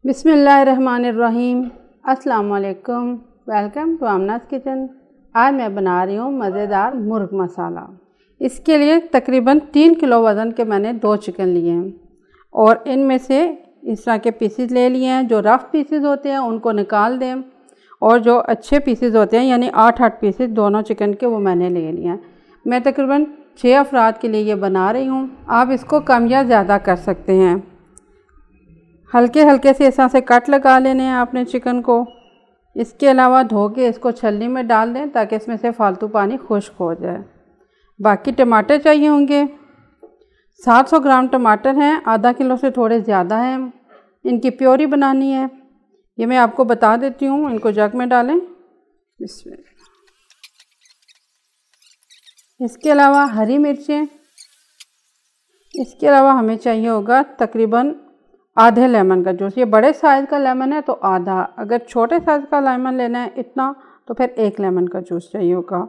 बिस्मिल्लाहिर्रहमानिर्रहीम। अस्सलाम वालेकुम। Welcome to Amna's kitchen. आज मैं बना रही हूँ मज़ेदार मुर्ग मसाला। इसके लिए तकरीबन 3 किलो वज़न के मैंने 2 चिकन लिए हैं और इनमें से इस तरह के पीसेस ले लिए हैं। जो रफ़ पीसेस होते हैं उनको निकाल दें और जो अच्छे पीसेस होते हैं यानी 8 पीसेस दोनों चिकन के वो मैंने ले लिए हैं। मैं तकरीबन 6 अफराद के लिए ये बना रही हूँ। आप इसको कम या ज़्यादा कर सकते हैं। हल्के हल्के से इस तरह से कट लगा लेने हैं आपने चिकन को। इसके अलावा धो के इसको छलनी में डाल दें ताकि इसमें से फालतू पानी खुश्क हो जाए। बाकी टमाटर चाहिए होंगे। 700 ग्राम टमाटर हैं, आधा किलो से थोड़े ज़्यादा हैं। इनकी प्योरी बनानी है, ये मैं आपको बता देती हूँ। इनको जग में डालें। इसके अलावा हरी मिर्चें। इसके अलावा हमें चाहिए होगा तकरीबन आधे लेमन का जूस। ये बड़े साइज़ का लेमन है तो आधा, अगर छोटे साइज़ का लेमन लेना है इतना तो फिर 1 लेमन का जूस चाहिए होगा।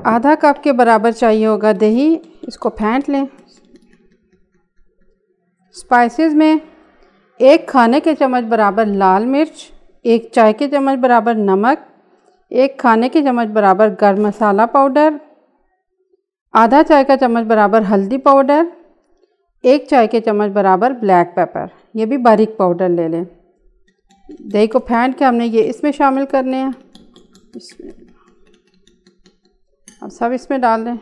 आधा कप के बराबर चाहिए होगा दही। इसको फेंट लें। स्पाइसेस में 1 खाने के चम्मच बराबर लाल मिर्च, 1 चाय के चम्मच बराबर नमक, 1 खाने के चम्मच बराबर गर्म मसाला पाउडर, आधा चाय का चम्मच बराबर हल्दी पाउडर, 1 चाय के चम्मच बराबर ब्लैक पेपर, ये भी बारीक पाउडर ले लें। दही को फेंट के हमने ये इसमें शामिल करने हैं। अब सब इसमें डाल दें।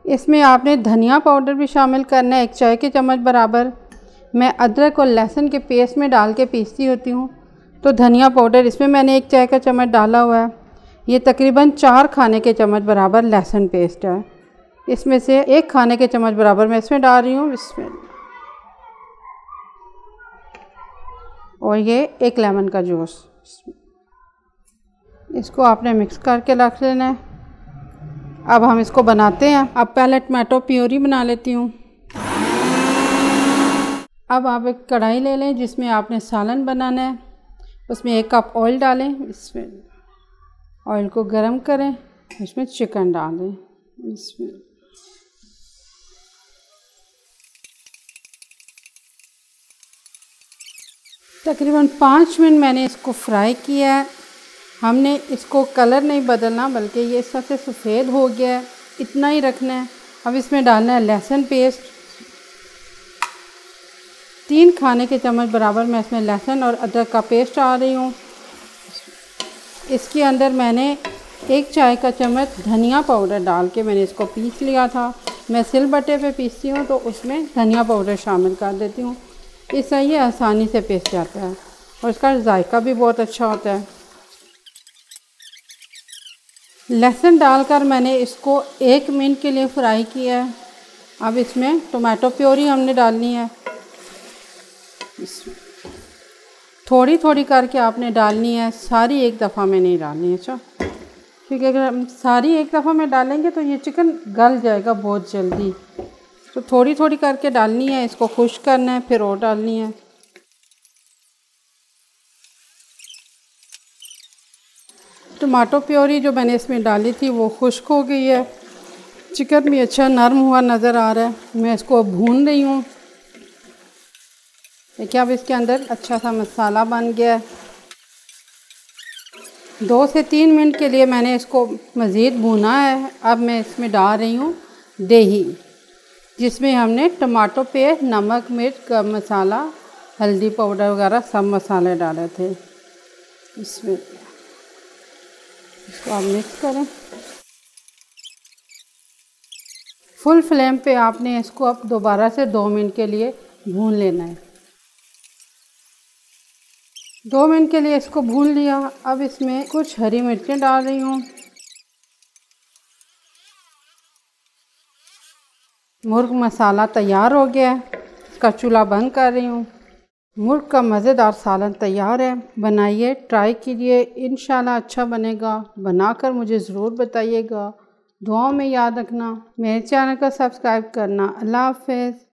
इसमें आपने धनिया पाउडर भी शामिल करना है 1 चाय के चम्मच बराबर। मैं अदरक और लहसुन के पेस्ट में डाल के पीसती होती हूँ तो धनिया पाउडर इसमें मैंने 1 चाय का चम्मच डाला हुआ है। ये तकरीबन 4 खाने के चम्मच बराबर लहसुन पेस्ट है। इसमें से 1 खाने के चम्मच बराबर मैं इसमें डाल रही हूँ इसमें, और ये 1 लेमन का जूस। इसको आपने मिक्स करके रख लेना है। अब हम इसको बनाते हैं। अब पहले टमाटो प्योरी बना लेती हूँ। अब आप एक कढ़ाई ले लें जिसमें आपने सालन बनाना है। उसमें 1 कप ऑयल डालें। इसमें ऑयल को गर्म करें, इसमें चिकन डाल दें। इसमें तकरीबन 5 मिनट मैंने इसको फ्राई किया है। हमने इसको कलर नहीं बदलना बल्कि ये इस तरह से सफ़ेद हो गया है, इतना ही रखना है। अब इसमें डालना है लहसुन पेस्ट। 3 खाने के चम्मच बराबर मैं इसमें लहसुन और अदरक का पेस्ट डाल रही हूँ। इसके अंदर मैंने 1 चाय का चम्मच धनिया पाउडर डाल के मैंने इसको पीस लिया था। मैं सिलबट्टे पे पीसती हूँ तो उसमें धनिया पाउडर शामिल कर देती हूँ। इससे ये आसानी से पीस जाता है और इसका जायका भी बहुत अच्छा होता है। लहसुन डालकर मैंने इसको 1 मिनट के लिए फ्राई किया है। अब इसमें टमाटो प्योरी हमने डालनी है। इसमें थोड़ी थोड़ी करके आपने डालनी है, सारी एक दफ़ा में नहीं डालनी है। अच्छा, क्योंकि अगर हम सारी एक दफ़ा में डालेंगे तो ये चिकन गल जाएगा बहुत जल्दी। तो थोड़ी थोड़ी करके डालनी है। इसको खुश्क करना है, फिर और डालनी है। टमाटो प्योरी जो मैंने इसमें डाली थी वो खुश्क हो गई है। चिकन भी अच्छा नरम हुआ नज़र आ रहा है। मैं इसको भून रही हूँ। देखिए अब इसके अंदर अच्छा सा मसाला बन गया है। 2 से 3 मिनट के लिए मैंने इसको मज़ीद भूना है। अब मैं इसमें डाल रही हूँ दही, जिसमें हमने टमाटो पेस्ट, नमक, मिर्च, गरम मसाला, हल्दी पाउडर वगैरह सब मसाले डाले थे। इसमें इसको आप मिक्स करें। फुल फ्लेम पे आपने इसको अब दोबारा से 2 मिनट के लिए भून लेना है। 2 मिनट के लिए इसको भून लिया। अब इसमें कुछ हरी मिर्चें डाल रही हूँ। मुर्ग मसाला तैयार हो गया है। इसका चूल्हा बंद कर रही हूँ। मुर्ग का मज़ेदार सालन तैयार है। बनाइए, ट्राई कीजिए, इंशाल्लाह अच्छा बनेगा। बनाकर मुझे ज़रूर बताइएगा। दुआओं में याद रखना। मेरे चैनल को सब्सक्राइब करना। अल्लाह हाफ़िज़।